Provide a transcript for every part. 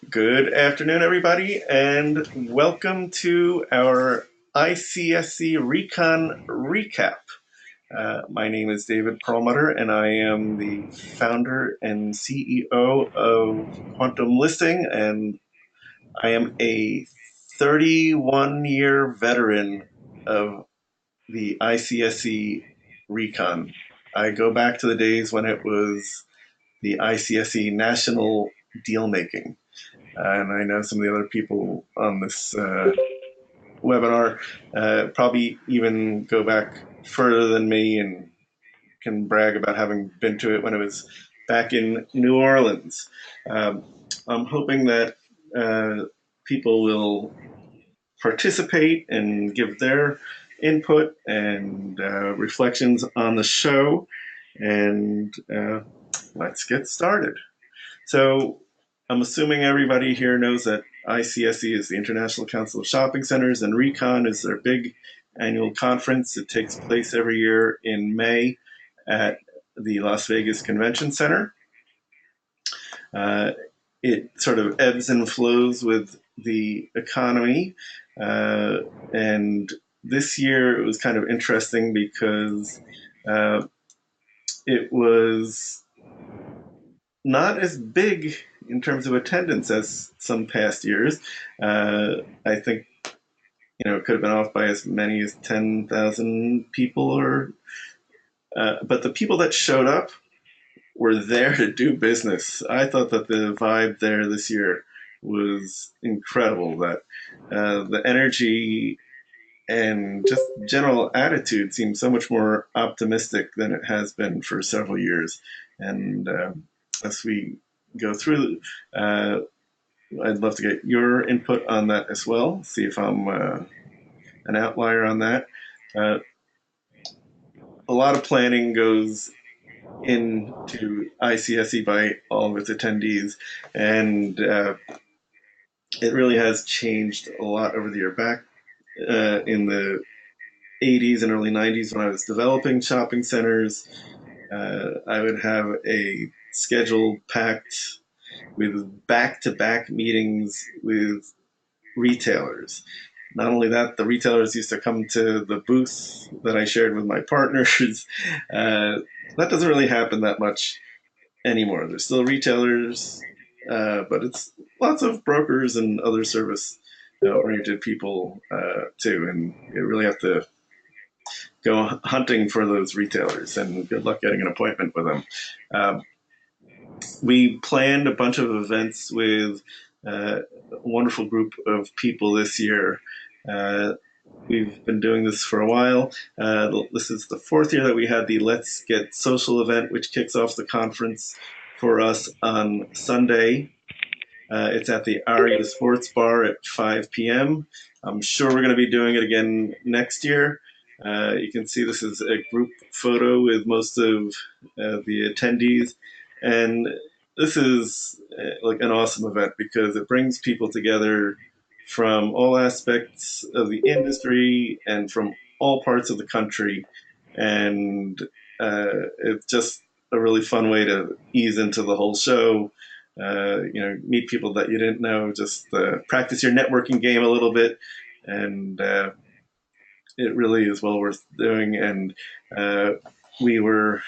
Good afternoon, everybody, and welcome to our ICSC RECon recap. My name is David Perlmutter, and I am the founder and CEO of Quantum Listing, and I am a 31-year veteran of the ICSC RECon. I go back to the days when it was the ICSC National Deal Making. And I know some of the other people on this webinar probably even go back further than me and can brag about having been to it when it was back in New Orleans. Um, I'm hoping that people will participate and give their input and reflections on the show. And let's get started. So I'm assuming everybody here knows that ICSC is the International Council of Shopping Centers, and RECon is their big annual conference. It takes place every year in May at the Las Vegas Convention Center. Uh, it sort of ebbs and flows with the economy. And this year it was kind of interesting because it was not as big in terms of attendance as some past years. I think it could have been off by as many as 10,000 people, or but the people that showed up were there to do business. I thought that the vibe there this year was incredible. That the energy and just general attitude seems so much more optimistic than it has been for several years. And as we go through, I'd love to get your input on that as well. See if I'm an outlier on that. Uh, a lot of planning goes into ICSE by all of its attendees, and it really has changed a lot over the year. Back in the 80s and early 90s, when I was developing shopping centers, I would have a schedule packed with back-to-back meetings with retailers. Not only that, the retailers used to come to the booth that I shared with my partners. That doesn't really happen that much anymore. There's still retailers, but it's lots of brokers and other service oriented people too. And you really have to go hunting for those retailers, and good luck getting an appointment with them. Um, we planned a bunch of events with a wonderful group of people this year. Uh, we've been doing this for a while. This is the fourth year that we had the Let's Get Social event, which kicks off the conference for us on Sunday. It's at the Aria Sports Bar at 5 p.m. I'm sure we're going to be doing it again next year. You can see this is a group photo with most of the attendees. And this is like an awesome event because it brings people together from all aspects of the industry and from all parts of the country. And it's just a really fun way to ease into the whole show. Meet people that you didn't know, just practice your networking game a little bit. And it really is well worth doing. And we were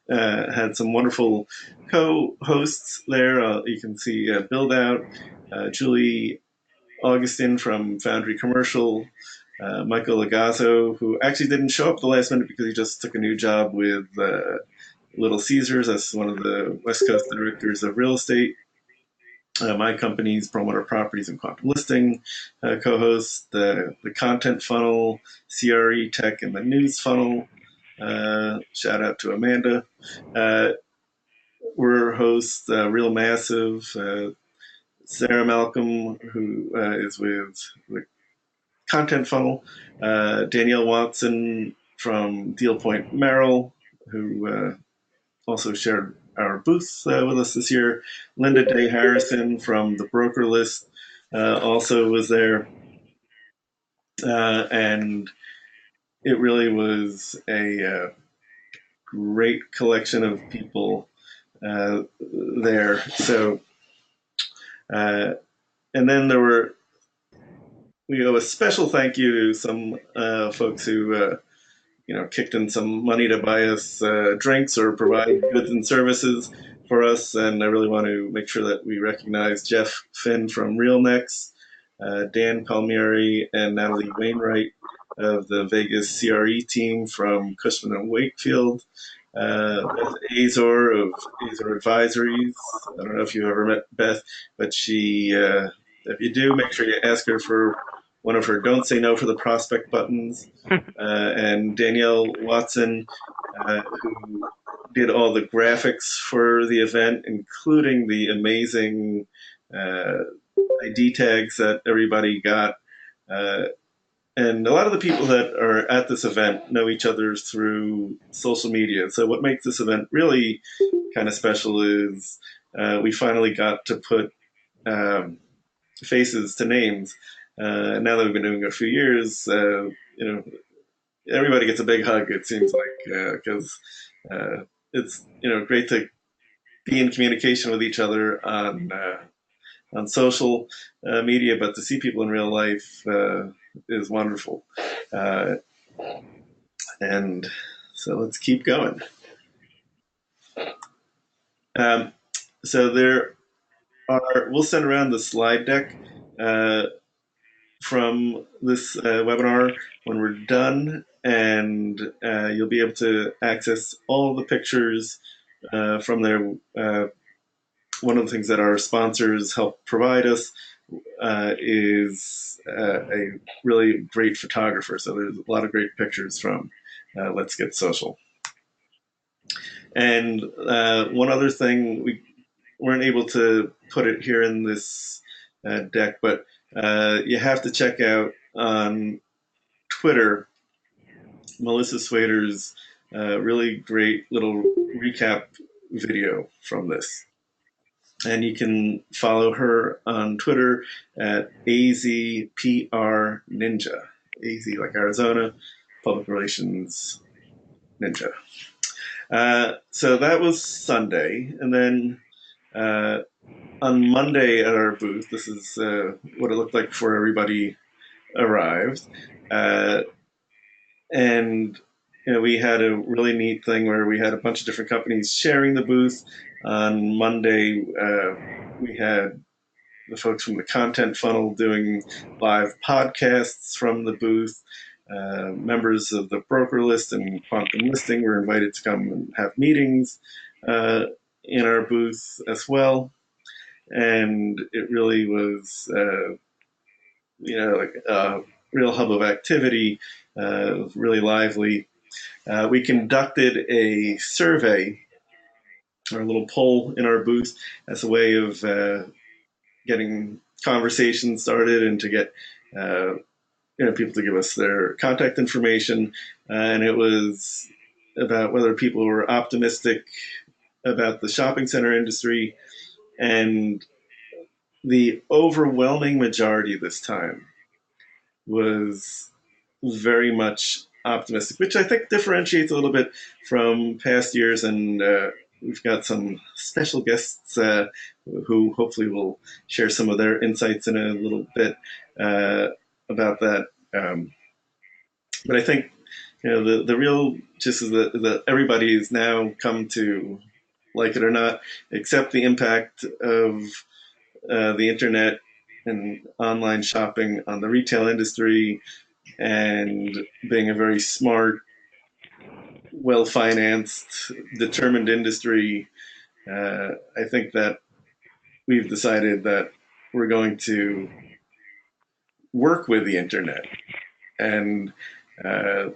had some wonderful co-hosts there. You can see Build Out, Julie Augustin from Foundry Commercial, Michael Lagazzo, who actually didn't show up at the last minute because he just took a new job with Little Caesars as one of the West Coast directors of real estate. My company's Perlmutter Properties and Quantum Listing co-host, the Content Funnel, CRE Tech, and the News Funnel. Shout out to Amanda. We're hosts, Real Massive, Sarah Malcolm, who is with the Content Funnel, Danielle Watson from Deal Point Merrill, who also shared our booth with us this year. Linda Day Harrison from the Broker List also was there. And it really was a great collection of people there. So Uh, and then we owe a special thank you to some folks who kicked in some money to buy us drinks or provide goods and services for us. And I really want to make sure that we recognize Jeff Finn from Real Necks, Dan Palmieri, and Natalie Wainwright of the Vegas CRE team from Cushman and Wakefield. Beth Azor of Azor Advisories. I don't know if you ever met Beth, but if you do, make sure you ask her for one of her "Don't Say No" for the prospect buttons. And Danielle Watson, who did all the graphics for the event, including the amazing uh, ID tags that everybody got. Uh, and a lot of the people that are at this event know each other through social media. So, what makes this event really kind of special is we finally got to put um, faces to names. Now that we've been doing it a few years, everybody gets a big hug. It seems like because it's great to be in communication with each other on social media, but to see people in real life is wonderful. Uh, and so let's keep going. Um, so we'll send around the slide deck uh, from this webinar when we're done, and you'll be able to access all the pictures from there. One of the things that our sponsors help provide us is a really great photographer. So there's a lot of great pictures from Let's Get Social. And one other thing, we weren't able to put it here in this deck, but you have to check out on Twitter Melissa Swader's really great little recap video from this. And you can follow her on Twitter at AZPR Ninja. AZ like Arizona, Public Relations Ninja. So that was Sunday. And then on Monday at our booth, this is what it looked like before everybody arrived. And we had a really neat thing where we had a bunch of different companies sharing the booth. On Monday, we had the folks from the content funnel doing live podcasts from the booth. Members of the broker list and quantum listing were invited to come and have meetings in our booth as well. And it really was, like a real hub of activity, really lively. We conducted a survey or a little poll in our booth as a way of getting conversations started and to get people to give us their contact information. And it was about whether people were optimistic about the shopping center industry, and the overwhelming majority this time was very much optimistic, which I think differentiates a little bit from past years. And we've got some special guests who hopefully will share some of their insights in a little bit about that. But I think the real gist is that everybody has now come to, like it or not, accept the impact of the internet and online shopping on the retail industry, and being a very smart, well financed, determined industry. I think that we've decided that we're going to work with the internet and uh,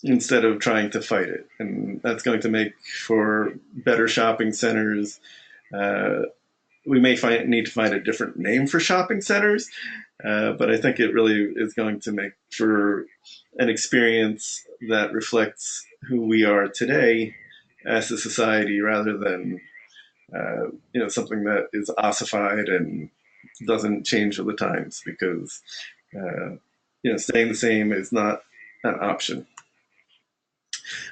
instead of trying to fight it. And that's going to make for better shopping centers. Uh, we may need to find a different name for shopping centers, but I think it really is going to make for an experience that reflects who we are today as a society, rather than something that is ossified and doesn't change with the times, because staying the same is not an option.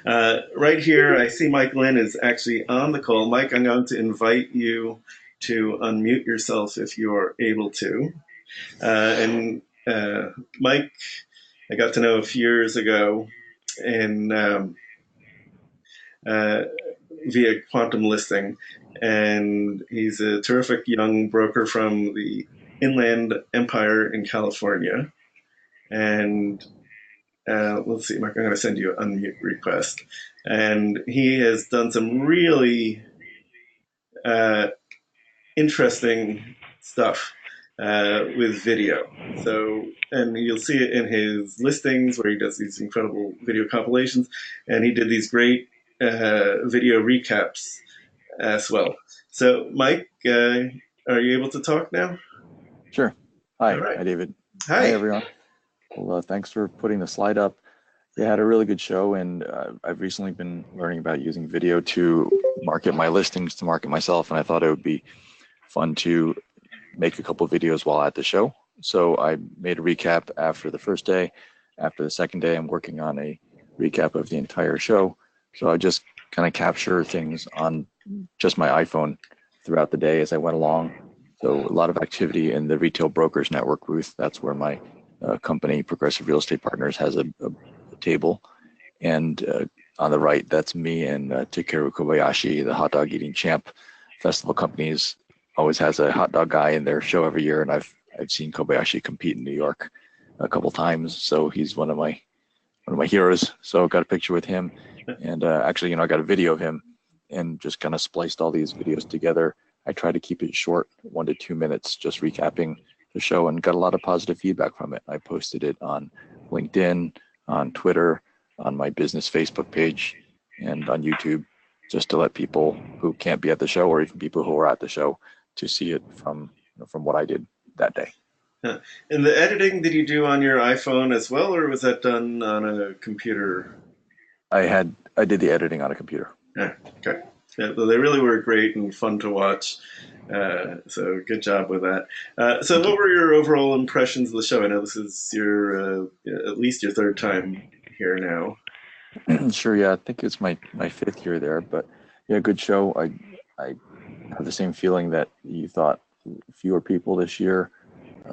Right here, I see Mike Lynn is actually on the call. Mike, I'm going to invite you to unmute yourself if you are able to. And Mike, I got to know a few years ago in uh, via quantum listing, and he's a terrific young broker from the Inland Empire in California. And let's see, Mark, I'm going to send you an unmute request. And he has done some really uh, interesting stuff with video. So, and you'll see it in his listings where he does these incredible video compilations, and he did these great video recaps as well. So, Mike, are you able to talk now? Sure. All Hi. right. Hi, David. Hi, Hi. everyone. Well, thanks for putting the slide up. You had a really good show, and I've recently been learning about using video to market my listings, to market myself, and I thought it would be fun to make a couple videos while at the show. So I made a recap after the first day. After the second day, I'm working on a recap of the entire show. So I just kind of capture things on just my iPhone throughout the day as I went along. So a lot of activity in the Retail Brokers Network booth. That's where my company, Progressive Real Estate Partners, has a table. And on the right, that's me and Takeru Kobayashi, the hot dog eating champ. Festival Companies always has a hot dog guy in their show every year, and I've seen Kobayashi compete in New York a couple times. So he's one of my heroes. So I got a picture with him, and actually, I got a video of him, and just kind of spliced all these videos together. I try to keep it short, 1 to 2 minutes, just recapping the show, and got a lot of positive feedback from it. I posted it on LinkedIn, on Twitter, on my business Facebook page, and on YouTube, just to let people who can't be at the show, or even people who are at the show, to see it from what I did that day. Huh. And the editing, did you do on your iPhone as well, or was that done on a computer? I did the editing on a computer. Yeah, okay. Yeah, well, they really were great and fun to watch. So good job with that. So Thank what you. were your overall impressions of the show? I know this is your at least your third time here now. Sure, yeah, I think it's my fifth year there, but yeah, good show. I have the same feeling that you thought fewer people this year.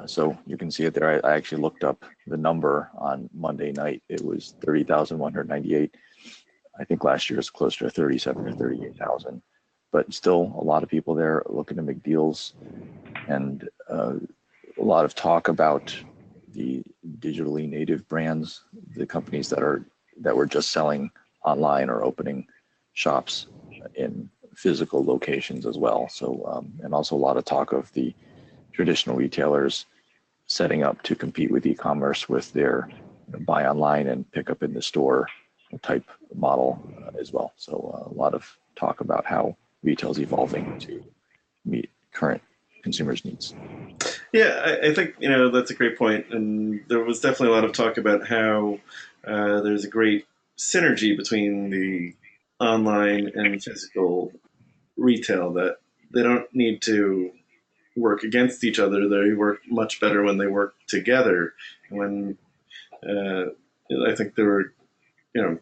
So you can see it there. I actually looked up the number on Monday night. It was 30,198. I think last year was closer to 37 or 38,000, but still a lot of people there looking to make deals, and a lot of talk about the digitally native brands, the companies that were just selling online or opening shops in physical locations as well. So and also a lot of talk of the traditional retailers setting up to compete with e-commerce with their buy online and pick up in the store type model as well. So a lot of talk about how retail is evolving to meet current consumers' needs. Yeah, I think that's a great point, and there was definitely a lot of talk about how there's a great synergy between the online and physical retail that they don't need to work against each other. They work much better when they work together. When uh, I think there were, you know,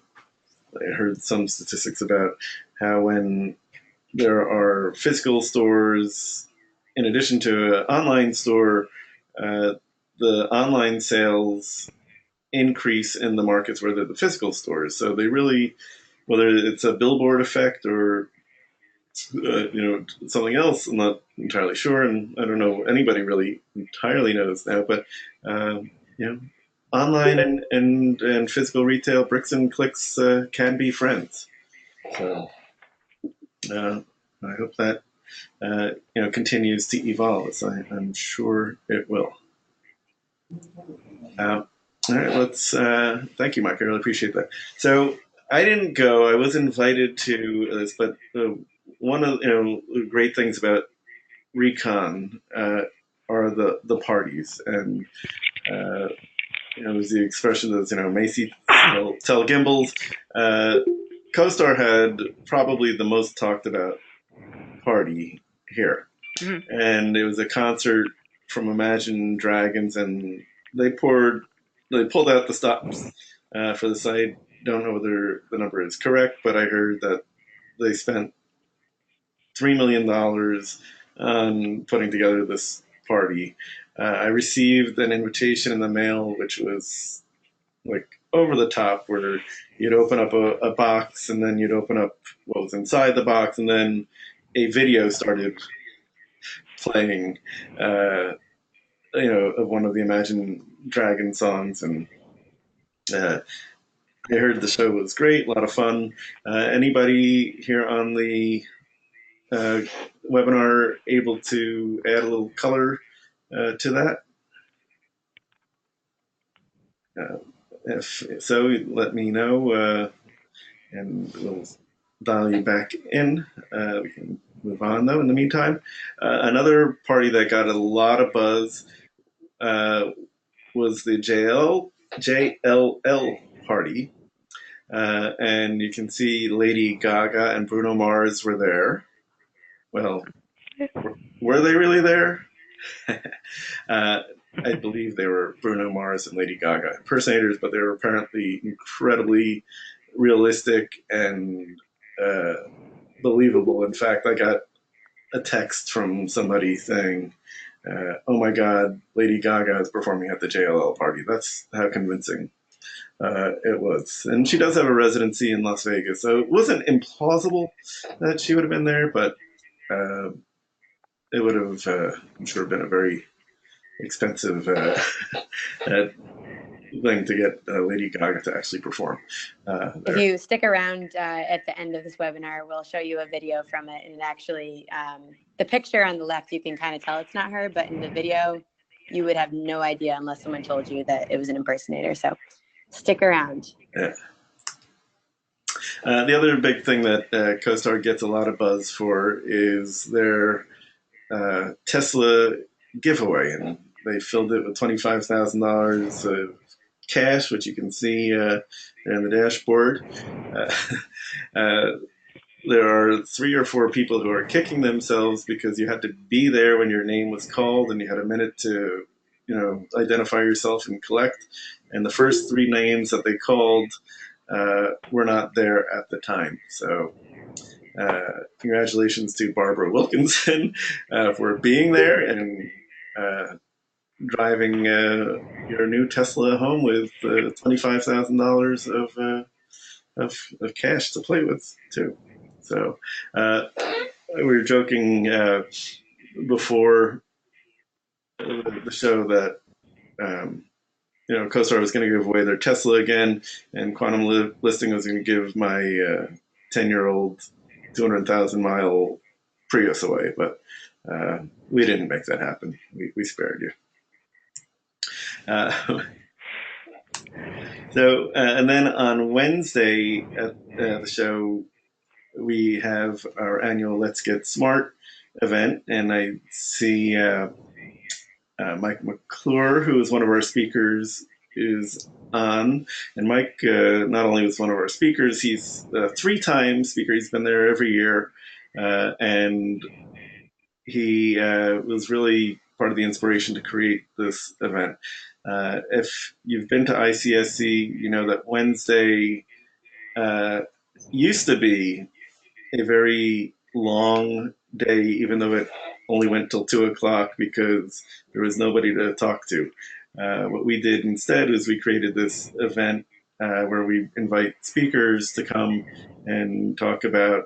I heard some statistics about how when there are physical stores in addition to an online store, uh, the online sales increase in the markets where they're the physical stores. So they really, whether it's a billboard effect or something else. I'm not entirely sure, and I don't know anybody really entirely knows now. But you know, online and physical retail, bricks and clicks can be friends. So uh, I hope that continues to evolve. As I'm sure it will. Uh, all right, let's. Thank you, Mike. I really appreciate that. So I didn't go. I was invited to this, but one of the great things about RECon are the parties, and there's the expression that Macy tell Gimbals. CoStar had probably the most talked about party here, Mhm. and it was a concert from Imagine Dragons, and they poured, they pulled out the stops for the site. Don't know whether the number is correct, but I heard that they spent $3 million on putting together this party. I received an invitation in the mail, which was like over the top, where you'd open up a box and then you'd open up what was inside the box, and then a video started playing, uh, of one of the Imagine Dragon songs, and uh, I heard the show was great, a lot of fun. Anybody here on the uh, webinar able to add a little color to that? Uh, if so, let me know, and we'll dial you back in. We can move on though. In the meantime, another party that got a lot of buzz uh, was the JLL party, and you can see Lady Gaga and Bruno Mars were there. Well, were they really there? uh, I believe they were Bruno Mars and Lady Gaga impersonators, but they were apparently incredibly realistic and uh, believable. In fact, I got a text from somebody saying, "Oh my God, Lady Gaga is performing at the JLL party." That's how convincing it was. And she does have a residency in Las Vegas, so it wasn't implausible that she would have been there, but uh, it would have, I'm sure, been a very expensive uh, thing to get Lady Gaga to actually perform If there. you stick around at the end of this webinar, we'll show you a video from it. And actually, the picture on the left, you can kind of tell it's not her, but in the video, you would have no idea unless someone told you that it was an impersonator. So stick around. Yeah. The other big thing that CoStar gets a lot of buzz for is their Tesla giveaway, and they filled it with $25,000 of cash, which you can see there in the dashboard. Uh, uh, there are 3 or 4 people who are kicking themselves because you had to be there when your name was called, and you had a minute to, identify yourself and collect. And the first 3 names that they called were not there at the time. So congratulations to Barbara Wilkinson for being there and driving your new Tesla home with $25,000 of cash to play with too. So we were joking before the show that CoStar was going to give away their Tesla again, and Quantum Listing was going to give my 10-year-old 200,000-mile Prius away, but we didn't make that happen. We spared you. And then on Wednesday at the show, we have our annual Let's Get Smart event, and I see Mike McClure, who is one of our speakers, is on. And Mike not only was one of our speakers, he's a 3-time speaker. He's been there every year, and he was really part of the inspiration to create this event. If you've been to ICSC, you know that Wednesday used to be a very long day, even though it only went till 2 o'clock because there was nobody to talk to. What we did instead is we created this event where we invite speakers to come and talk about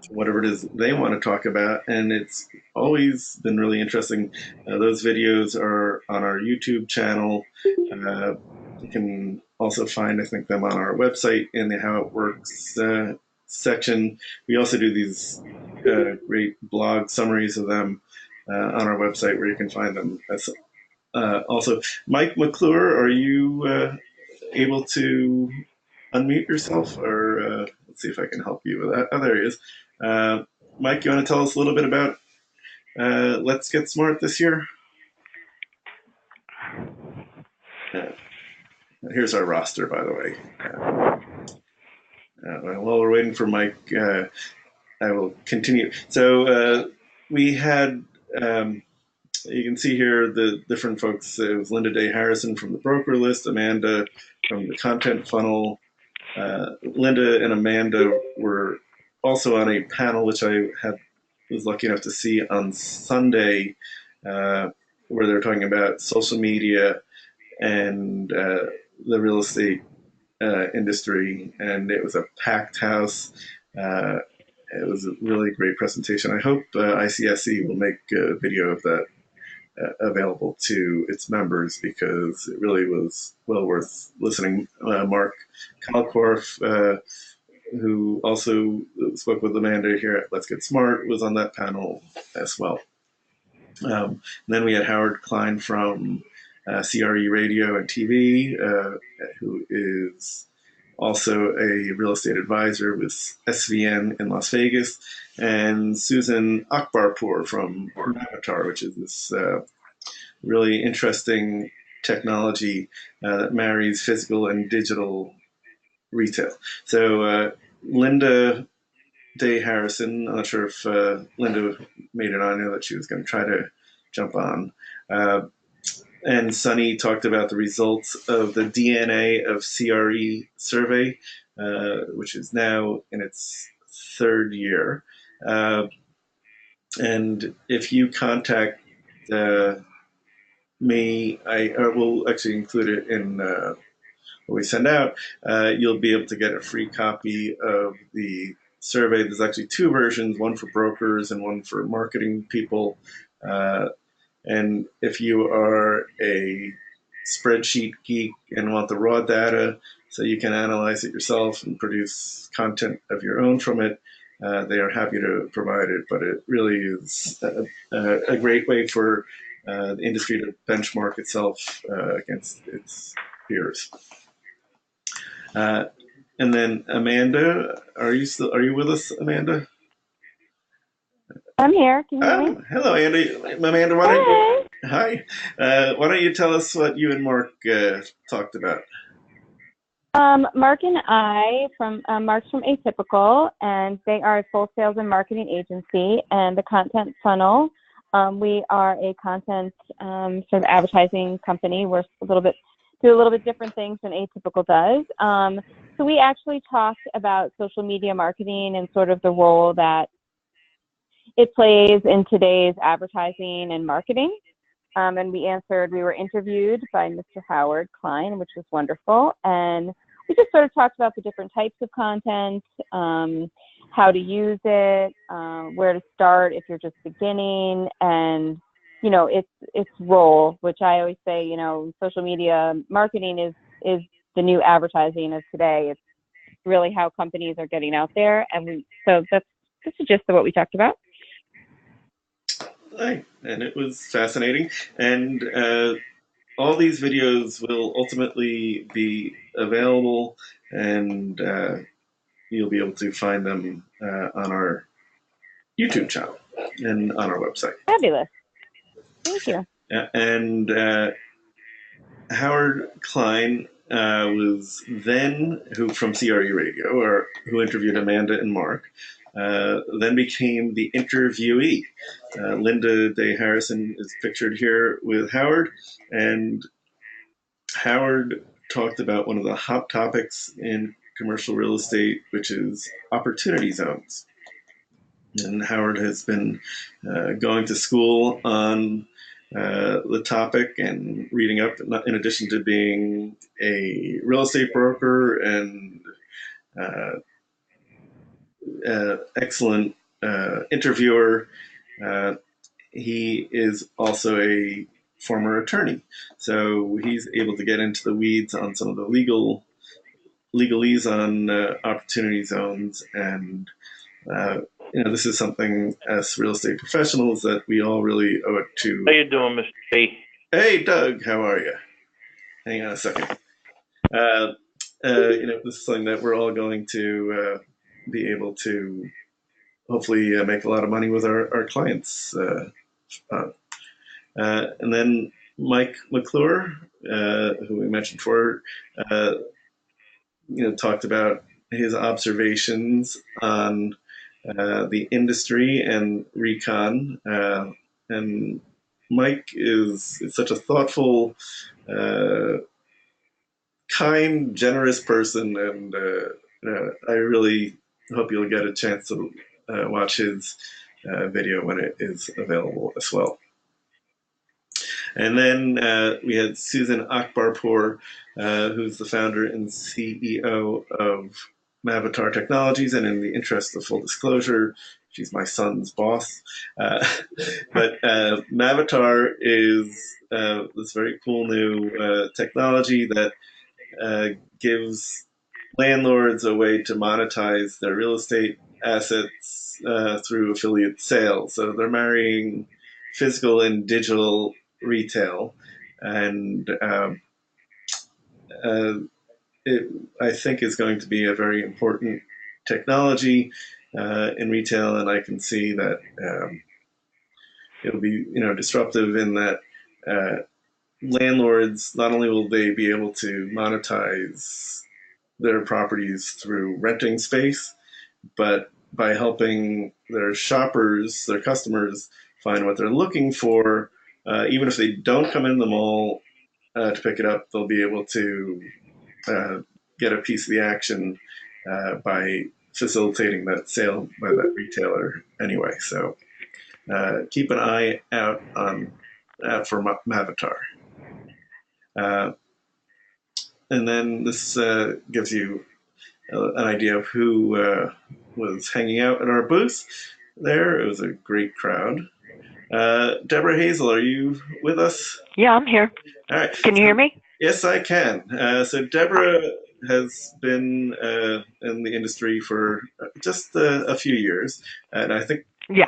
whatever it is they want to talk about, and it's always been really interesting. Those videos are on our YouTube channel. You can also find, I think, them on our website in the How It Works section. We also do these great blog summaries of them on our website where you can find them. Also, Mike McClure, are you able to unmute yourself, or let's see if I can help you with that. Oh, there he is. Mike, you want to tell us a little bit about Let's Get Smart this year? Here's our roster, by the way. While we're waiting for Mike, I will continue. So we had, you can see here the different folks. It was Linda Day Harrison from the broker list, Amanda from the content funnel. Linda and Amanda were also on a panel which I had was lucky enough to see on Sunday, uh, where they're talking about social media and the real estate industry, and it was a packed house. Uh, it was a really great presentation. I hope ICSC will make a video of that available to its members because it really was well worth listening. Mark Kalkorf, who also spoke with Amanda here at Let's Get Smart, was on that panel as well. Then we had Howard Klein from CRE Radio and TV, who is also a real estate advisor with SVN in Las Vegas, and Susan Akbarpour from Avatar, which is this really interesting technology that marries physical and digital retail. So Linda Day Harrison, I'm not sure if Linda made it on. I know that she was going to try to jump on. And Sunny talked about the results of the DNA of CRE survey, which is now in its third year. And if you contact me, I will actually include it in what we send out. You'll be able to get a free copy of the survey. There's actually two versions, one for brokers and one for marketing people. And if you are a spreadsheet geek and want the raw data so you can analyze it yourself and produce content of your own from it, they are happy to provide it. But it really is a great way for the industry to benchmark itself against its peers. And then Amanda, are you with us, Amanda? I'm here. Can you hear me? Hello, Andy. Amanda, Hey. hi. Why don't you tell us what you and Mark talked about? Mark and I Mark's from Atypical, and they are a full sales and marketing agency. And the Content Funnel, we are a content sort of advertising company. We're do a little bit different things than Atypical does. So we actually talked about social media marketing and sort of the role that it plays in today's advertising and marketing. And we were interviewed by Mr. Howard Klein, which was wonderful. And we just sort of talked about the different types of content, how to use it, where to start if you're just beginning, and, you know, its role, which I always say, you know, social media marketing is the new advertising of today. It's really how companies are getting out there. And so that's the gist of what we talked about. Hi, and it was fascinating. And all these videos will ultimately be available, and you'll be able to find them on our YouTube channel and on our website. Fabulous. Thank you. And Howard Klein was then from CRE Radio, or who interviewed Amanda and Mark, then became the interviewee. Linda Day Harrison is pictured here with Howard, and Howard talked about one of the hot topics in commercial real estate, which is opportunity zones. And Howard has been going to school on the topic and reading up, in addition to being a real estate broker and excellent interviewer. He is also a former attorney, so he's able to get into the weeds on some of the legalese on opportunity zones, and you know, this is something as real estate professionals that we all really owe it to. How you doing, Mr. B? Hey, Doug, how are you? Hang on a second. You know, this is something that we're all going to be able to hopefully make a lot of money with our clients. And then Mike McClure, who we mentioned before, you know, talked about his observations on the industry and RECon. And Mike is such a thoughtful, kind, generous person, and I really hope you'll get a chance to watch his video when it is available as well. And then we had Susan Akbarpour, who's the founder and CEO of Mavatar Technologies. And in the interest of full disclosure, she's my son's boss. But Mavatar is this very cool new technology that gives landlords a way to monetize their real estate assets through affiliate sales. So they're marrying physical and digital retail, and it, I think, is going to be a very important technology in retail, and I can see that it'll be disruptive in that landlords, not only will they be able to monetize their properties through renting space, but by helping their shoppers, their customers, find what they're looking for, even if they don't come in the mall to pick it up, they'll be able to get a piece of the action by facilitating that sale by that retailer anyway. So keep an eye out on for Mavatar. And then this gives you an idea of who was hanging out at our booth there. It was a great crowd. Deborah Hazel, are you with us? Yeah, I'm here. All right. Can you hear me? Yes, I can. So Deborah has been in the industry for just a few years, and I think Yeah.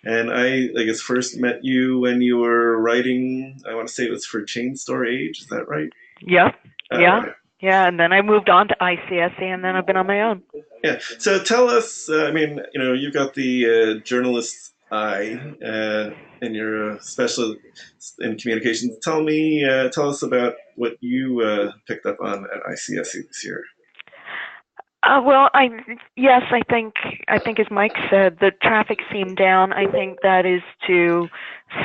and I guess first met you when you were writing. I want to say it was for Chain Store Age. Is that right? Yeah. Yeah. Right. Yeah. And then I moved on to ICSC, and then I've been on my own. Yeah. So tell us. I mean, you've got the journalist's eye, and you're a specialist in communications. Tell us about what you picked up on at ICSC this year. Well, I think as Mike said, the traffic seemed down. I think that is to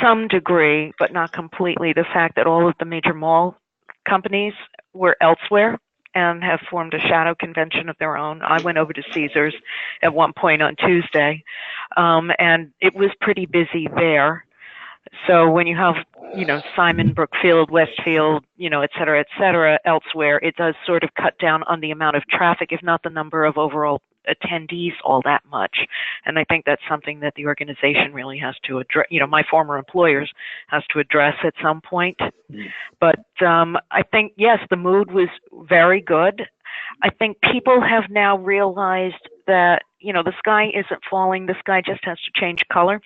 some degree, but not completely, the fact that all of the major mall companies were elsewhere and have formed a shadow convention of their own. I went over to Caesars at one point on Tuesday, and it was pretty busy there. So when you have, Simon, Brookfield, Westfield, et cetera, elsewhere, it does sort of cut down on the amount of traffic, if not the number of overall attendees all that much. And I think that's something that the organization really has to address, my former employers has to address at some point. But I think, yes, the mood was very good. I think people have now realized that, the sky isn't falling, the sky just has to change color.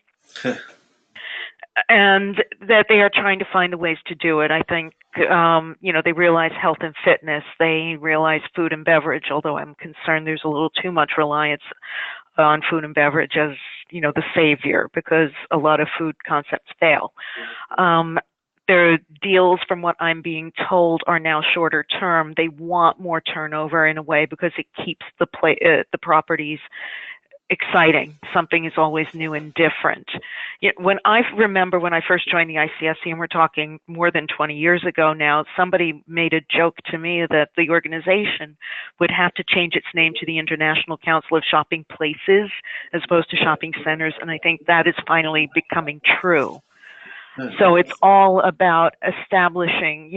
And that they are trying to find the ways to do it. I think, they realize health and fitness. They realize food and beverage, although I'm concerned there's a little too much reliance on food and beverage as, the savior, because a lot of food concepts fail. Their deals, from what I'm being told, are now shorter term. They want more turnover in a way because it keeps the properties exciting. Something is always new and different. When I first joined the ICSC, and we're talking more than 20 years ago now, somebody made a joke to me that the organization would have to change its name to the International Council of Shopping Places as opposed to shopping centers, and I think that is finally becoming true. So it's all about establishing,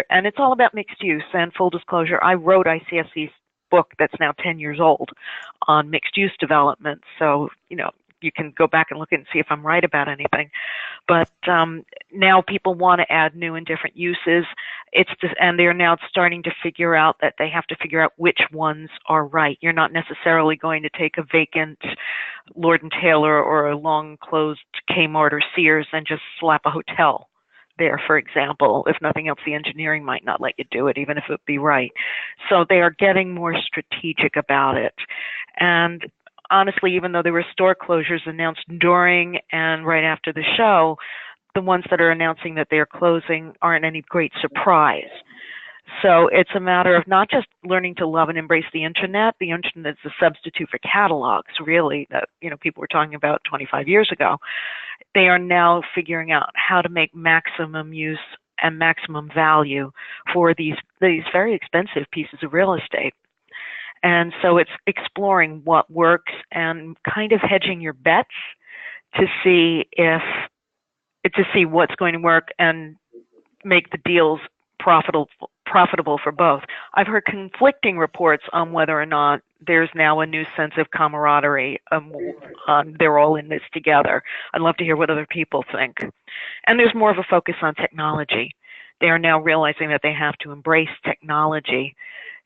and it's all about mixed use. And full disclosure, I wrote ICSC's book that's now 10 years old on mixed use development. So, you can go back and look and see if I'm right about anything. But now people want to add new and different uses. And they're now starting to figure out that they have to figure out which ones are right. You're not necessarily going to take a vacant Lord & Taylor or a long closed Kmart or Sears and just slap a hotel there, for example. If nothing else, the engineering might not let you do it, even if it would be right. So they are getting more strategic about it. And honestly, even though there were store closures announced during and right after the show, the ones that are announcing that they're closing aren't any great surprise. So it's a matter of not just learning to love and embrace the internet. The internet is a substitute for catalogs, really, that people were talking about 25 years ago. They are now figuring out how to make maximum use and maximum value for these very expensive pieces of real estate. And so it's exploring what works and kind of hedging your bets to see what's going to work and make the deals profitable for both. I've heard conflicting reports on whether or not there's now a new sense of camaraderie. They're all in this together. I'd love to hear what other people think. And there's more of a focus on technology. They are now realizing that they have to embrace technology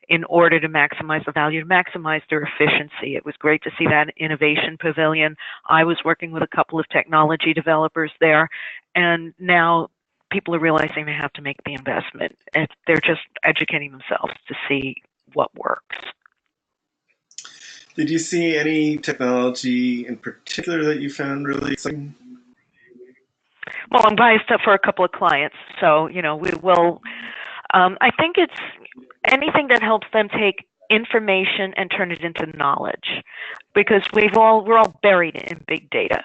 in order to maximize the value, to maximize their efficiency. It was great to see that innovation pavilion. I was working with a couple of technology developers there, and now people are realizing they have to make the investment. And they're just educating themselves to see what works. Did you see any technology in particular that you found really exciting? Well, I'm biased up for a couple of clients, so we will. I think it's anything that helps them take information and turn it into knowledge, because we're all buried in big data.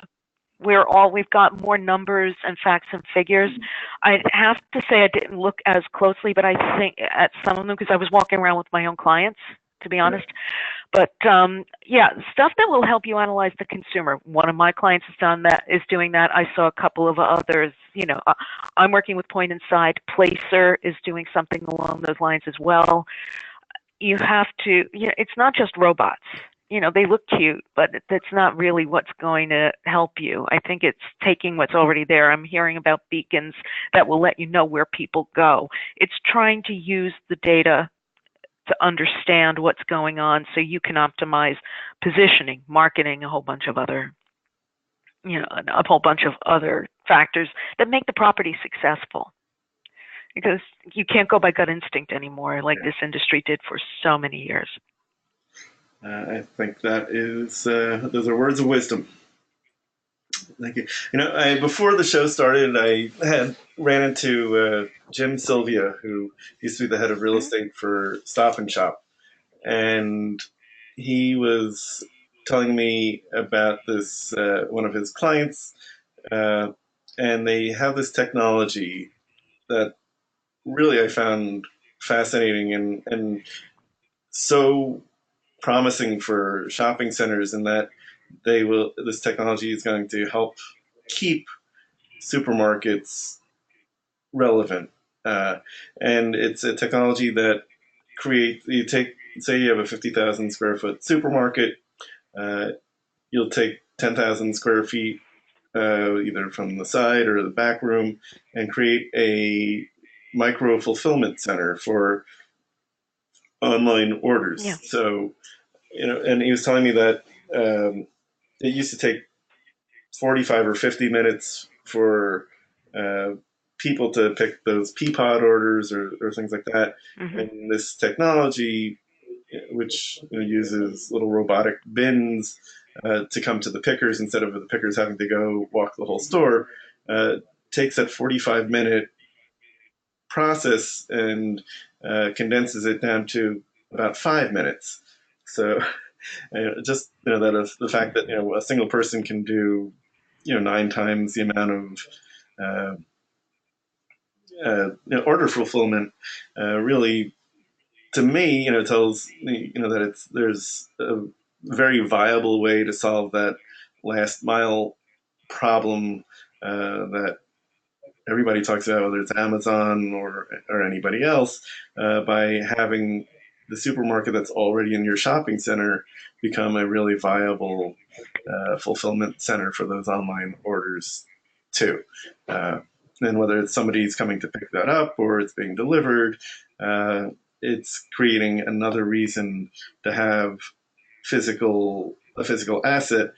We've got more numbers and facts and figures. I have to say I didn't look as closely, but I think at some of them, because I was walking around with my own clients, to be honest. But stuff that will help you analyze the consumer. One of my clients is doing that. I saw a couple of others. I'm working with Point Inside. Placer is doing something along those lines as well. You have to, it's not just robots. They look cute, but that's not really what's going to help you. I think it's taking what's already there. I'm hearing about beacons that will let you know where people go. It's trying to use the data to understand what's going on so you can optimize positioning, marketing, a whole bunch of other factors that make the property successful. Because you can't go by gut instinct anymore like this industry did for so many years. I think that is those are words of wisdom. Thank you. Before the show started, I ran into Jim Sylvia, who used to be the head of real estate for Stop and Shop, and he was telling me about this one of his clients, and they have this technology that really I found fascinating and so promising for shopping centers, in that this technology is going to help keep supermarkets relevant. And it's a technology that say you have a 50,000 square foot supermarket, you'll take 10,000 square feet, either from the side or the back room, and create a micro fulfillment center for online orders. Yeah. So, and he was telling me that it used to take 45 or 50 minutes for people to pick those Peapod orders or things like that. Mm-hmm. And this technology, which uses little robotic bins to come to the pickers instead of the pickers having to go walk the whole store, takes that 45-minute process and condenses it down to about 5 minutes. So just the fact that a single person can do 9 times the amount of order fulfillment really, to me, tells me that there's a very viable way to solve that last mile problem that everybody talks about, whether it's Amazon or anybody else, by having the supermarket that's already in your shopping center become a really viable fulfillment center for those online orders too. And whether it's somebody's coming to pick that up or it's being delivered, it's creating another reason to have a physical asset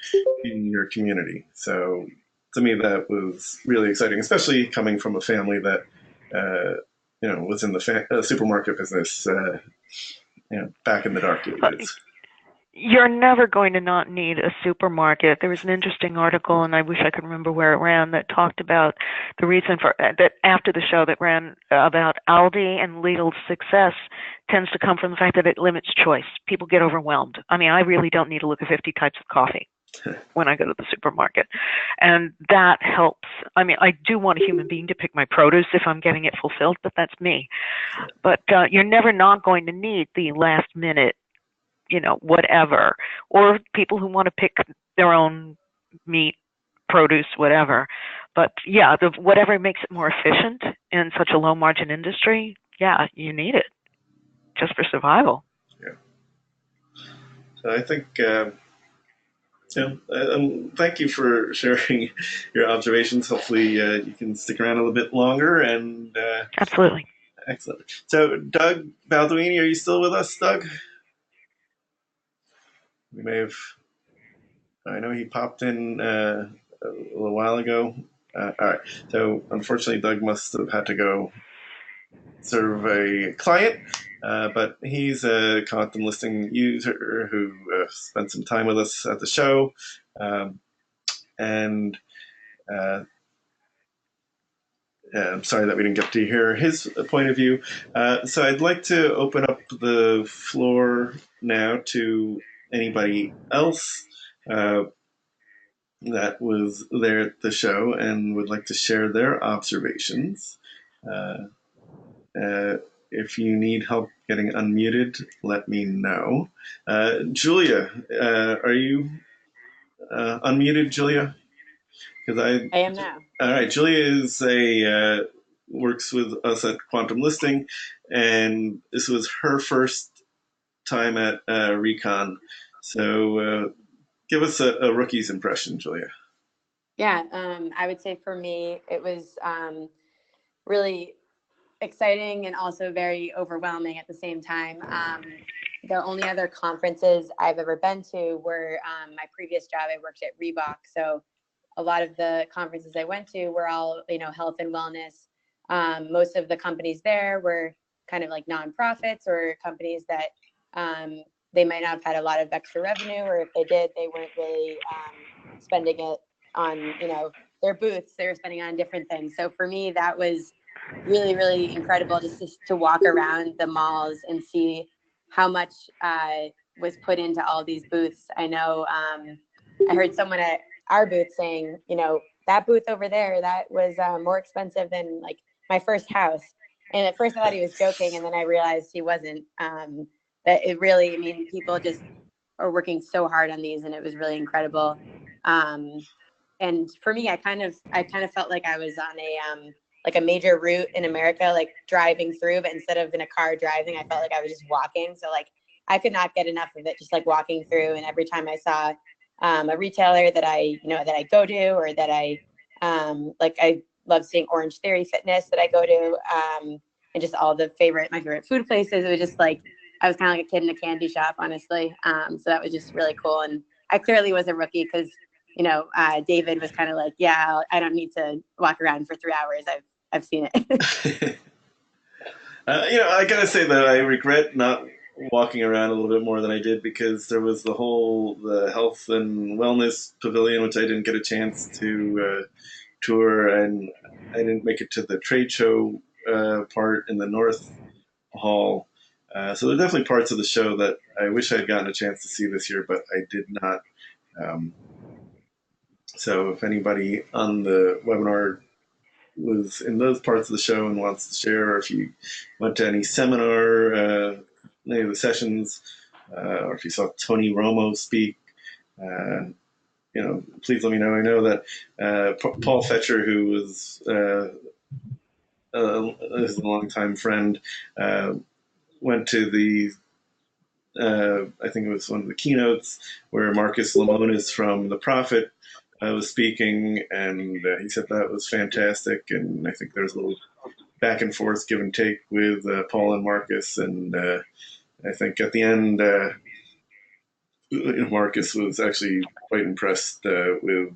in your community. So to me, that was really exciting, especially coming from a family that was in the supermarket business back in the dark ages. You're never going to not need a supermarket. There was an interesting article, and I wish I could remember where it ran, that talked about the reason for that after the show, that ran about Aldi and Lidl's success tends to come from the fact that it limits choice. People get overwhelmed. I mean, I really don't need to look at 50 types of coffee when I go to the supermarket. And that helps. I mean, I do want a human being to pick my produce if I'm getting it fulfilled, but that's me. But you're never not going to need the last minute whatever, or people who want to pick their own meat, produce, whatever. But yeah, whatever makes it more efficient in such a low margin industry, yeah, you need it just for survival. Yeah. So I think, thank you for sharing your observations. Hopefully, you can stick around a little bit longer. And Absolutely. Excellent. So, Doug Balduini, are you still with us, Doug? We may have. I know he popped in a little while ago. All right. So, unfortunately, Doug must have had to go serve a client, but he's a content listing user who spent some time with us at the show. And I'm sorry that we didn't get to hear his point of view. So I'd like to open up the floor now to anybody else that was there at the show and would like to share their observations. If you need help getting unmuted, let me know. Julia, are you unmuted, Julia? Because I am now. All right, Julia is a works with us at Quantum Listing, and this was her first time at RECon. So give us a rookie's impression, Julia. Yeah, I would say for me, it was really exciting and also very overwhelming at the same time. The only other conferences I've ever been to were my previous job. I worked at Reebok, so a lot of the conferences I went to were all, health and wellness. Most of the companies there were kind of like nonprofits or companies that they might not have had a lot of extra revenue, or if they did, they weren't really spending it on, their booths. They were spending on different things. So for me, that was really, really incredible just to walk around the malls and see how much was put into all these booths. I know I heard someone at our booth saying, that booth over there, that was more expensive than like my first house. And at first I thought he was joking, and then I realized he wasn't. That it really, people just are working so hard on these, and it was really incredible. And for me, I kind of felt like I was on a major route in America, like driving through, but instead of in a car driving, I felt like I was just walking. So like I could not get enough of it, just like walking through. And every time I saw a retailer that that I go to, or that I love seeing Orange Theory Fitness that I go to, and just all my favorite food places. It was just like I was kind of like a kid in a candy shop, honestly. So that was just really cool. And I clearly was a rookie because David was kind of like, yeah, I don't need to walk around for 3 hours. I've seen it. I gotta say that I regret not walking around a little bit more than I did, because there was the health and wellness pavilion, which I didn't get a chance to tour, and I didn't make it to the trade show part in the North Hall. So there are definitely parts of the show that I wish I'd gotten a chance to see this year, but I did not. So if anybody on the webinar was in those parts of the show and wants to share, or if you went to any seminar, any of the sessions, or if you saw Tony Romo speak, please let me know. I know that Paul Fetcher, who was is a longtime friend, went to the I think it was one of the keynotes where Marcus Lemonis from The Prophet was speaking, and he said that was fantastic. And I think there's a little back and forth, give and take with Paul and Marcus. And I think at the end, Marcus was actually quite impressed with,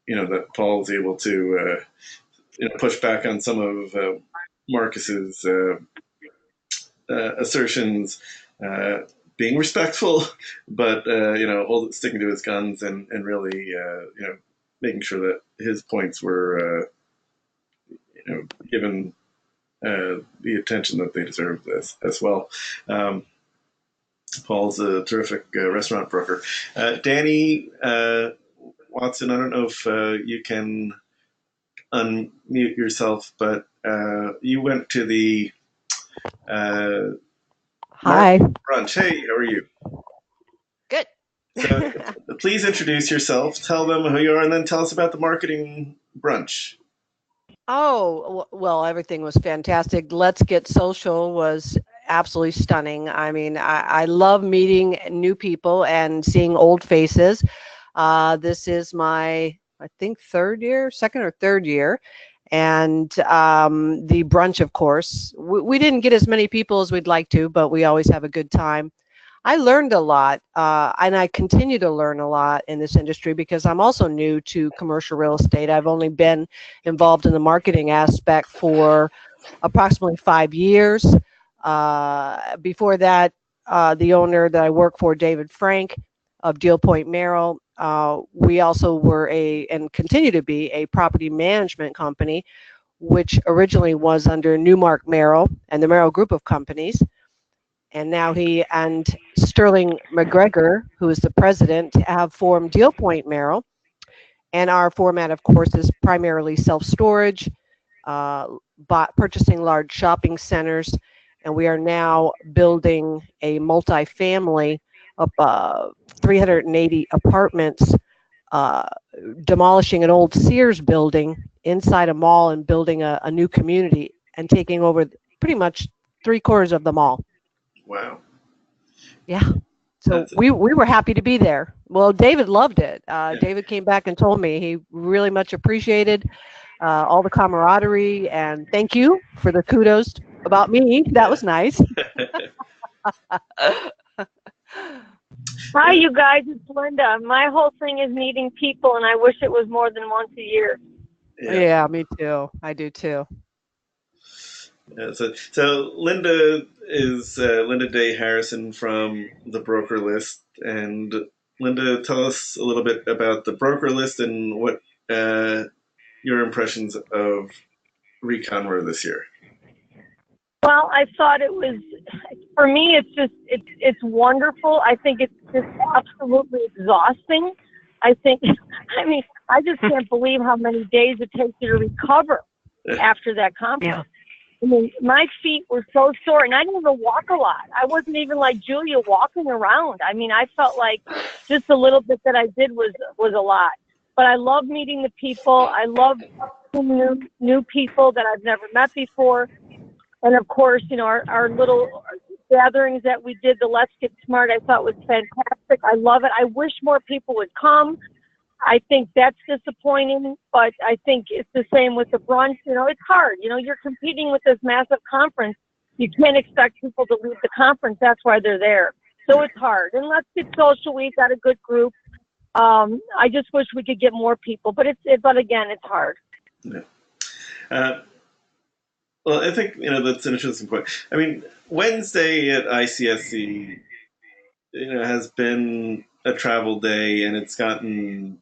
that Paul's able to, push back on some of Marcus's assertions, being respectful, but sticking to his guns, and really making sure that his points were given the attention that they deserved as well. Paul's a terrific restaurant broker. Danny Watson, I don't know if you can unmute yourself, but you went to the Hi. brunch. Hey, how are you? So please introduce yourself, tell them who you are, and then tell us about the marketing brunch. Oh, well, everything was fantastic. Let's Get Social was absolutely stunning. I mean, I love meeting new people and seeing old faces. This is my, I think, third year, second or third year. And the brunch, of course, we didn't get as many people as we'd like to, but we always have a good time. I learned a lot, and I continue to learn a lot in this industry because I'm also new to commercial real estate. I've only been involved in the marketing aspect for approximately 5 years. Before that, the owner that I work for, David Frank of Deal Point Merrill, we also were and continue to be a property management company, which originally was under Newmark Merrill and the Merrill Group of Companies. And now he and Sterling McGregor, who is the president, have formed Deal Point Merrill. And our format, of course, is primarily self-storage, purchasing large shopping centers, and we are now building a multifamily of 380 apartments, uh, demolishing an old Sears building inside a mall and building a new community and taking over pretty much 3/4 of the mall. Wow. Yeah. So That's we were happy to be there. Well, David loved it. Yeah. David came back and told me he really much appreciated all the camaraderie, and thank you for the kudos about me. That was nice. Hi, you guys. It's Linda. My whole thing is meeting people, and I wish it was more than once a year. Yeah, me too. I do too. Yeah, so Linda is Linda Day Harrison from the Broker List, and Linda, tell us a little bit about the Broker List and what your impressions of RECon were this year. Well, I thought it was, for me, it's wonderful. I think it's just absolutely exhausting. I think, I mean, I just can't believe how many days it takes you to recover after that conference. Yeah. I mean, my feet were so sore, and I didn't even walk a lot. I wasn't even like Julia walking around. I mean, I felt like just a little bit that I did was a lot. But I love meeting the people. I love new people that I've never met before. And of course, you know, our little gatherings that we did, the Let's Get Smart, I thought was fantastic. I love it. I wish more people would come. I think that's disappointing, but I think it's the same with the brunch. You know, it's hard. You know, you're competing with this massive conference. You can't expect people to leave the conference. That's why they're there. So it's hard. And Let's Get Social, we've got a good group. I just wish we could get more people, but but again, it's hard. Yeah. Well, I think that's an interesting point. I mean, Wednesday at ICSC, has been a travel day, and it's gotten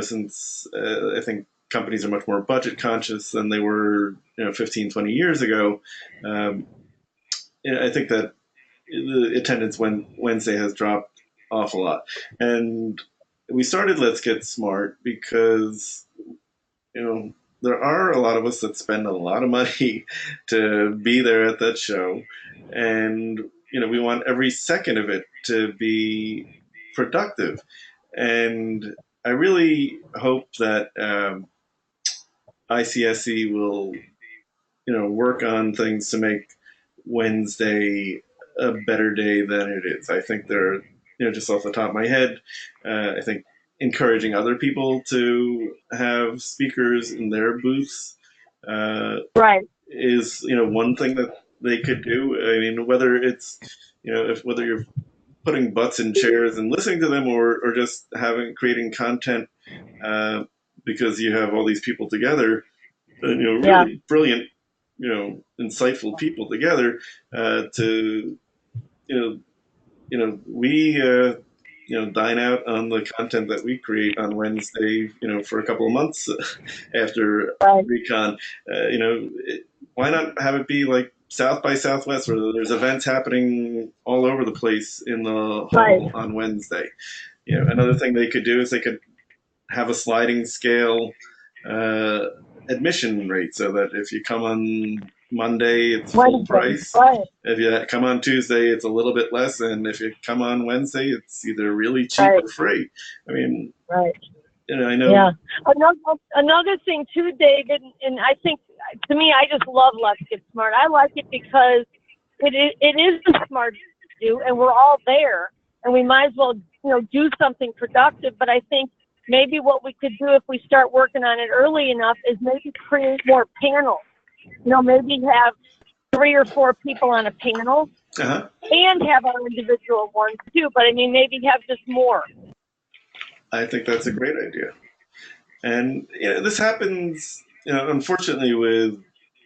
since I think companies are much more budget conscious than they were 15, 20 years ago. I think that the attendance Wednesday has dropped off a lot, and we started Let's Get Smart because there are a lot of us that spend a lot of money to be there at that show, and we want every second of it to be productive. And I really hope that ICSC will work on things to make Wednesday a better day than it is. I think they're just off the top of my head, I think encouraging other people to have speakers in their booths right is one thing that they could do. I mean, whether it's whether you're putting butts in chairs and listening to them, or just creating content because you have all these people together, really brilliant, insightful people together to we dine out on the content that we create on Wednesday, for a couple of months after RECon. Why not have it be like South by Southwest, where there's events happening all over the place in the hall on Wednesday? Another thing they could do is they could have a sliding scale admission rate, so that if you come on Monday, it's full Wednesday, price. right, If you come on Tuesday, it's a little bit less, and if you come on Wednesday, it's either really cheap right, or free. I mean, right. I know. Yeah. Another thing too, David, and I think to me, I just love Let's Get Smart. I like it because it is the smart to do, and we're all there, and we might as well do something productive. But I think maybe what we could do if we start working on it early enough is maybe create more panels. Maybe have 3 or 4 people on a panel, Uh-huh. and have our individual ones too. But I mean, maybe have just more. I think that's a great idea. And this happens, unfortunately, with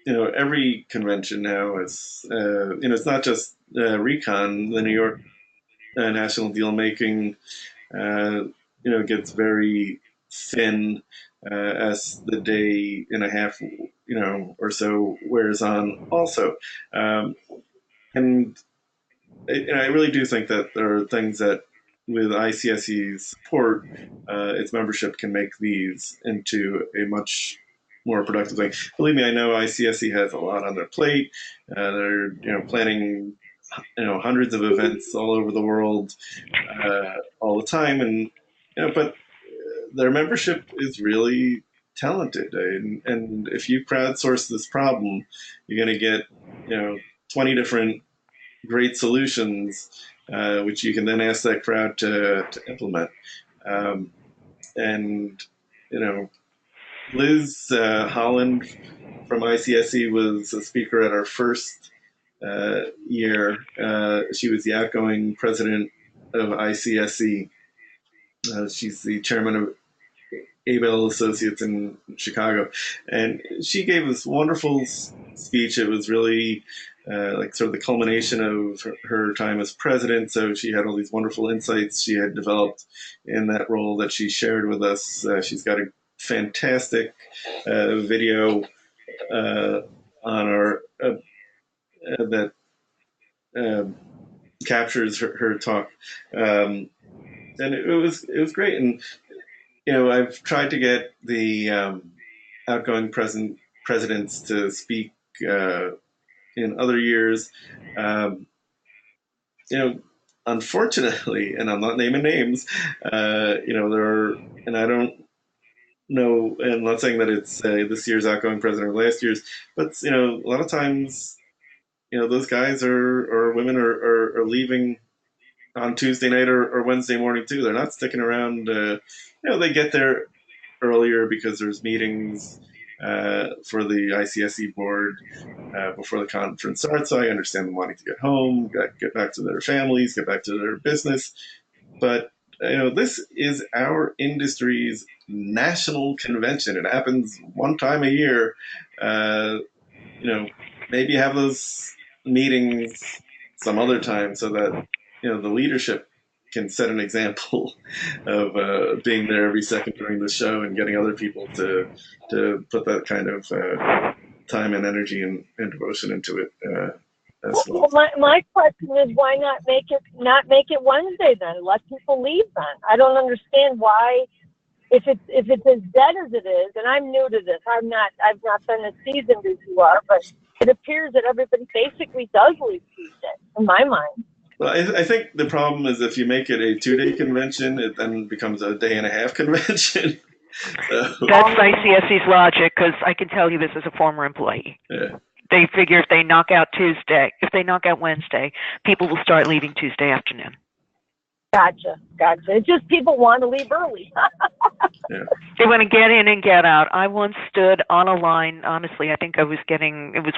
every convention now. It's it's not just RECon, the New York National Deal Making. Gets very thin as the day and a half, or so wears on. Also, and I really do think that there are things that, with ICSC's support, its membership can make these into a much more productive thing. Believe me, I know ICSC has a lot on their plate. They're planning hundreds of events all over the world all the time, and but their membership is really talented, and if you crowdsource this problem, you're going to get 20 different great solutions, which you can then ask that crowd to implement. And, Liz Holland from ICSC was a speaker at our first year. She was the outgoing president of ICSC. She's the chairman of Abel Associates in Chicago, and she gave this wonderful speech. It was really like sort of the culmination of her time as president. So she had all these wonderful insights she had developed in that role that she shared with us. She's got a fantastic video on our that captures her talk, and it was great. And I've tried to get the outgoing presidents to speak in other years. Um, Unfortunately, and I'm not naming names, there are, and I don't know, and I'm not saying that it's this year's outgoing president or last year's, but a lot of times, those guys or women are leaving on Tuesday night or Wednesday morning too. They're not sticking around. They get there earlier because there's meetings for the ICSC board before the conference starts. So I understand them wanting to get home, get back to their families, get back to their business. But this is our industry's national convention. It happens one time a year. Maybe have those meetings some other time so that the leadership can set an example of being there every second during the show and getting other people to put that kind of time and energy and devotion into it as well. Well, my question is, why not make it Wednesday then? Let people leave then. I don't understand why, if it's as dead as it is. And I'm new to this. I've not been as seasoned as you are, but it appears that everybody basically does leave Tuesday, in my mind. Well, I think the problem is if you make it a 2-day convention, it then becomes a day and a half convention. That's ICSC's logic, because I can tell you this as a former employee. Yeah. They figure if they knock out Wednesday, people will start leaving Tuesday afternoon. Gotcha. It's just people want to leave early. Yeah. They want to get in and get out. I once stood on a line, honestly, I think it was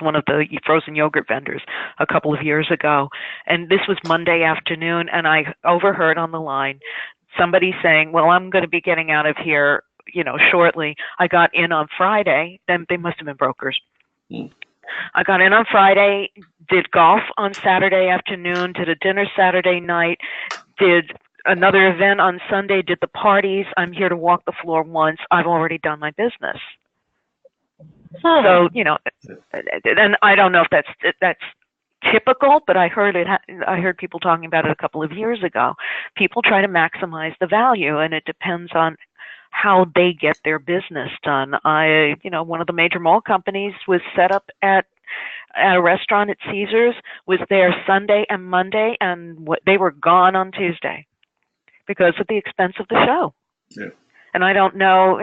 one of the frozen yogurt vendors a couple of years ago, and this was Monday afternoon, and I overheard on the line somebody saying, well, I'm going to be getting out of here, shortly. I got in on Friday. Then they must have been brokers. I got in on Friday, did golf on Saturday afternoon, did a dinner Saturday night, did another event on Sunday, did the parties. I'm here to walk the floor once. I've already done my business. So, and I don't know if that's typical, but I heard people talking about it a couple of years ago. People try to maximize the value, and it depends on how they get their business done. One of the major mall companies was set up at a restaurant at Caesars, was there Sunday and Monday, and they were gone on Tuesday because of the expense of the show. Yeah. And I don't know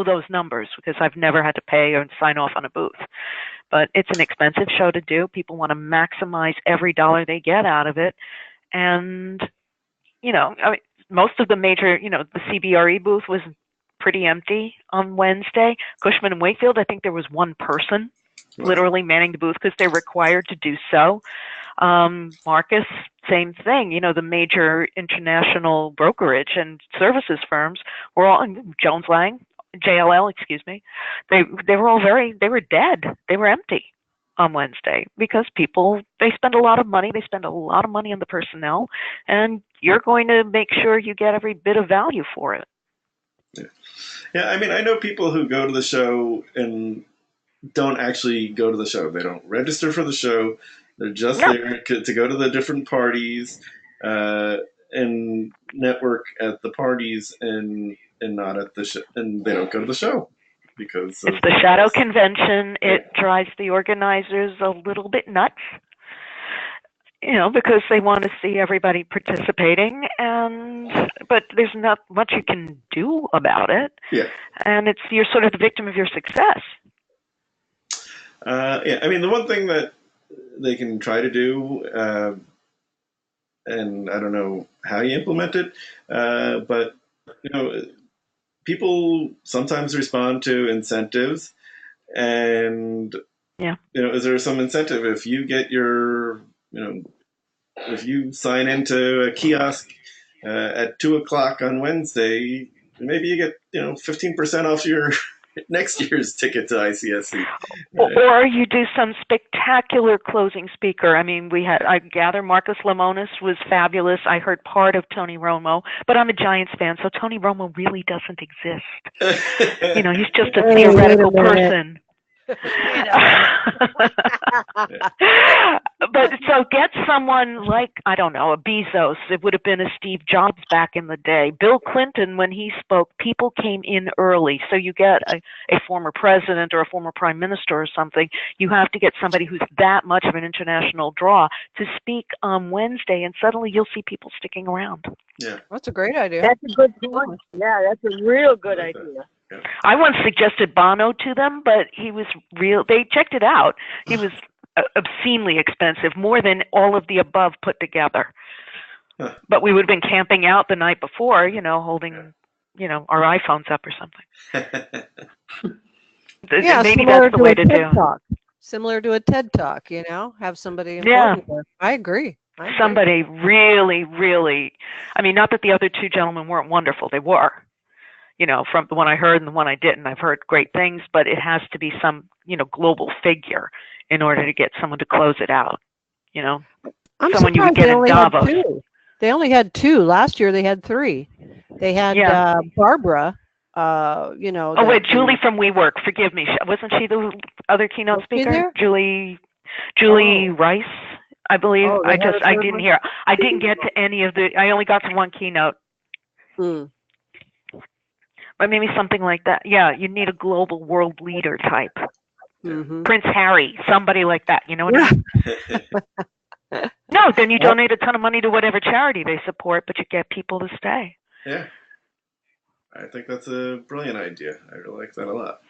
those numbers because I've never had to pay or sign off on a booth. But it's an expensive show to do. People want to maximize every dollar they get out of it. And, most of the major, the CBRE booth was pretty empty on Wednesday. Cushman and Wakefield, I think there was one person literally manning the booth because they're required to do so. Marcus, same thing. The major international brokerage and services firms were all Jones Lang, JLL, excuse me. They were dead. They were empty on Wednesday because they spend a lot of money. They spend a lot of money on the personnel, and you're going to make sure you get every bit of value for it. Yeah. I know people who go to the show and don't actually go to the show. They don't register for the show. They're just there to go to the different parties and network at the parties and not at the show. And they don't go to the show because it's the shadow convention. It drives the organizers a little bit nuts, because they want to see everybody participating, but there's not much you can do about it. Yeah. And you're sort of the victim of your success. The one thing that they can try to do, and I don't know how you implement it, but people sometimes respond to incentives, and is there some incentive if you get if you sign into a kiosk at 2:00 on Wednesday, maybe you get 15% off your next year's ticket to ICSC. Or you do some spectacular closing speaker. I gather Marcus Lemonis was fabulous. I heard part of Tony Romo, but I'm a Giants fan, so Tony Romo really doesn't exist. He's just a theoretical person. But so get someone like, I don't know, a Bezos. It would have been a Steve Jobs back in the day. Bill Clinton, when he spoke, people came in early. So you get a former president or a former prime minister or something. You have to get somebody who's that much of an international draw to speak on Wednesday, and suddenly you'll see people sticking around. Yeah, that's a great idea. That's a good point. Yeah, that's a real good idea. I once suggested Bono to them, but he was they checked it out. He was obscenely expensive, more than all of the above put together. Huh. But we would have been camping out the night before, holding, our iPhones up or something. Maybe that's the way to do it. Similar to a TED Talk, have somebody important there. I agree. Somebody really, really, not that the other two gentlemen weren't wonderful. They were. From the one I heard and the one I didn't, I've heard great things, but it has to be some, global figure in order to get someone to close it out. I'm someone you would get in Davos. They only had 2. Last year they had 3. They had Barbara. Oh wait, Julie from WeWork. Forgive me. Wasn't she the other keynote speaker? Julie Rice, I believe. I didn't hear. I didn't get to any of the. I only got to one keynote. Or maybe something like that. Yeah, you need a global world leader type. Mm-hmm. Prince Harry, somebody like that. You know what I mean? No, then you donate a ton of money to whatever charity they support, but you get people to stay. Yeah. I think that's a brilliant idea. I really like that a lot.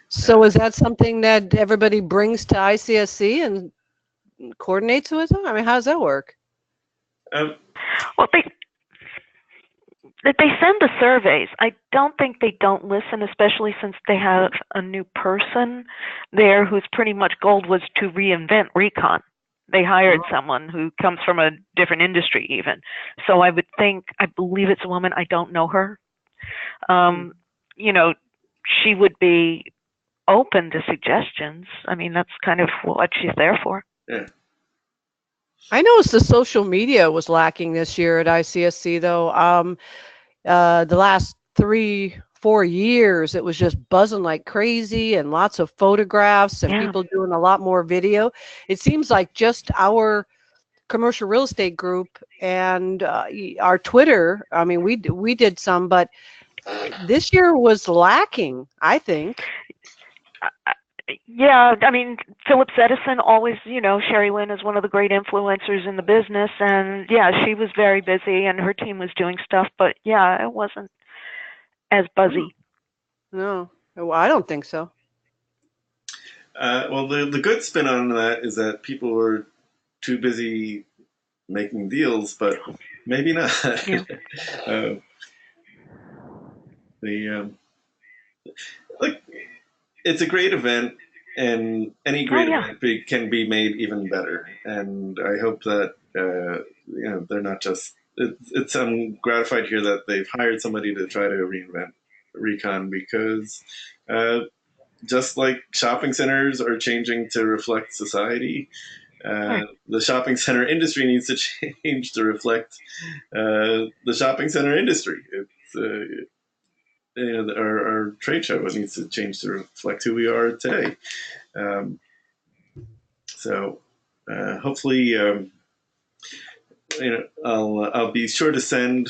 So is that something that everybody brings to ICSC and coordinates with them? How does that work? Well, they send the surveys. I don't think they don't listen, especially since they have a new person there whose pretty much goal was to reinvent RECon. They hired someone who comes from a different industry even. So I believe it's a woman. I don't know her. She would be open to suggestions. That's kind of what she's there for. Yeah. I noticed the social media was lacking this year at ICSC, though. The last 3-4 years, it was just buzzing like crazy and lots of photographs and people doing a lot more video. It seems like just our commercial real estate group and our Twitter. I mean, we did some, but this year was lacking, I think. Yeah, I mean, Phillips Edison always, Sherry Lynn is one of the great influencers in the business, and yeah, she was very busy and her team was doing stuff, but yeah, it wasn't as buzzy. No, I don't think so. Well, the good spin on that is that people were too busy making deals, but maybe not. Yeah. The Like, it's a great event, and any great yeah. event can be made even better. And I hope that they're not just. I'm gratified to hear that they've hired somebody to try to reinvent Recon, because just like shopping centers are changing to reflect society, the shopping center industry needs to change to reflect the shopping center industry. It's our trade show needs to change to reflect who we are today. Um, so hopefully, I'll be sure to send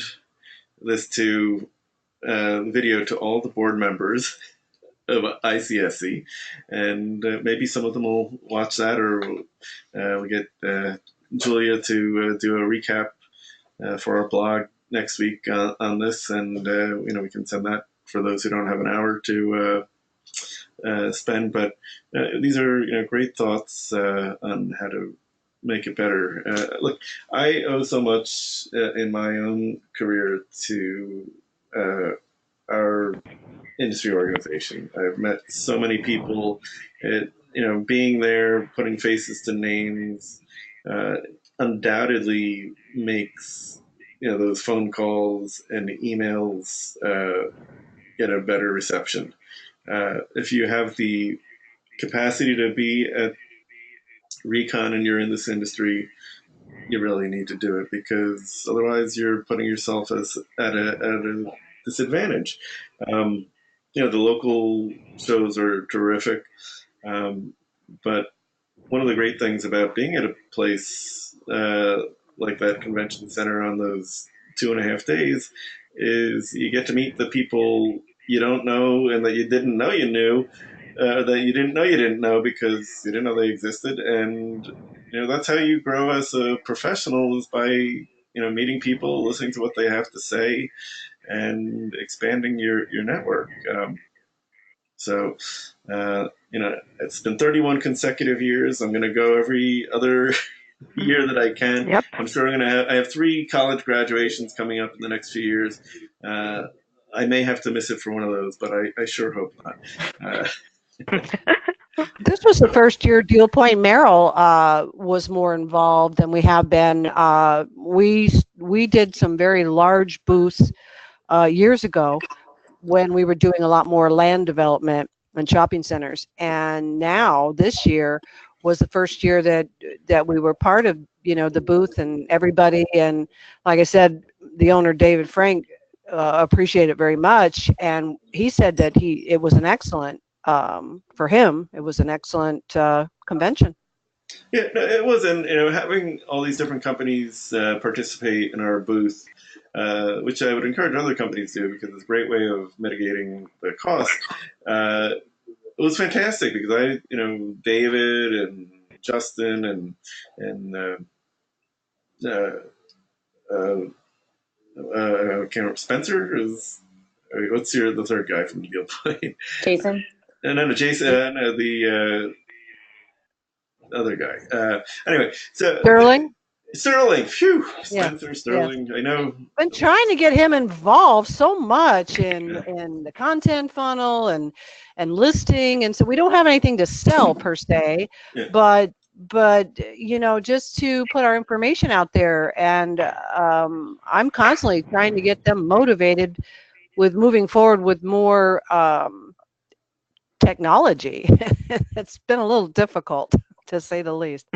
this to video to all the board members of ICSC, and maybe some of them will watch that, or we get Julia to do a recap for our blog next week on this, and we can send that for those who don't have an hour to spend. But these are great thoughts on how to make it better. Look, I owe so much in my own career to our industry organization. I've met so many people. Being there, putting faces to names, undoubtedly makes those phone calls and emails get a better reception. If you have the capacity to be at Recon and you're in this industry, you really need to do it, because otherwise you're putting yourself at a disadvantage. The local shows are terrific, but one of the great things about being at a place like that convention center on those 2.5 days is you get to meet the people you don't know and that you didn't know you knew, that you didn't know you didn't know because you didn't know they existed. And that's how you grow as a professional, is by meeting people, listening to what they have to say, and expanding your network. So, it's been 31 consecutive years. I'm going to go every other year that I can. Yep. I'm sure I have 3 college graduations coming up in the next few years. I may have to miss it for one of those, but I sure hope not. This was the first year Deal Point Merrill was more involved than we have been. We did some very large booths years ago when we were doing a lot more land development and shopping centers. And now this year was the first year that we were part of the booth and everybody. And like I said, the owner David Frank appreciated it very much, and he said that it was an excellent. For him, it was an excellent convention. Yeah, no, it was, and having all these different companies participate in our booth, which I would encourage other companies to do, because it's a great way of mitigating the cost. It was fantastic, because David and Justin and I can't remember, Spencer is. What's the third guy from Deal Point? Jason? No, Jason. The other guy. Anyway, so Sterling. Phew, Spencer, Sterling. Yeah. I know. Been trying to get him involved so much in the content funnel and listing, and so we don't have anything to sell per se, but just to put our information out there. And I'm constantly trying to get them motivated with moving forward with more technology. It's been a little difficult, to say the least.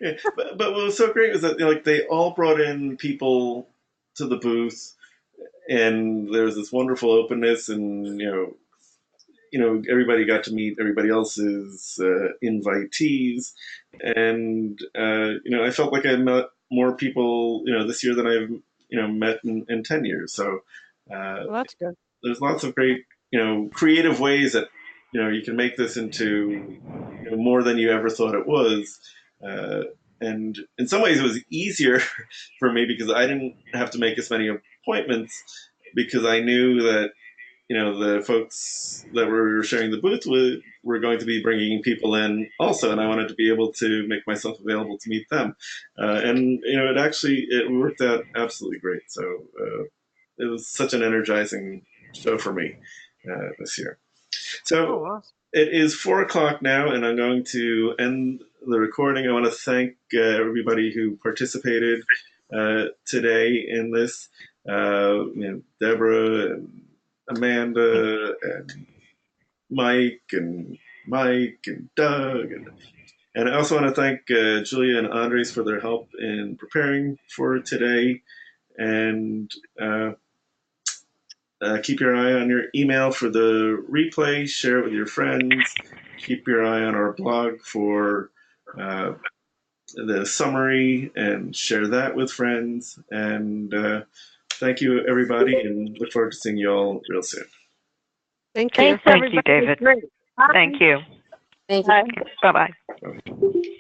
Yeah, but what was so great was that they all brought in people to the booth, and there was this wonderful openness, and everybody got to meet everybody else's invitees, and I felt like I met more people this year than I've met in 10 years. So Well, that's good. there's lots of great creative ways that you can make this into more than you ever thought it was. Uh, and in some ways, it was easier for me because I didn't have to make as many appointments because I knew that the folks that we were sharing the booth with were going to be bringing people in also, and I wanted to be able to make myself available to meet them. And it worked out absolutely great. So it was such an energizing show for me this year. So Oh, awesome. it is 4 o'clock now, and I'm going to end the recording. I want to thank everybody who participated today in this. Deborah and Amanda and Mike and Doug, and I also want to thank Julia and Andres for their help in preparing for today. And keep your eye on your email for the replay. Share it with your friends. Keep your eye on our blog for the summary and share that with friends. And thank you, everybody, and look forward to seeing you all real soon. Thank you. Thanks, Thank everybody. you, David. Great. Bye. Thank you. Thank you. Bye. Bye-bye.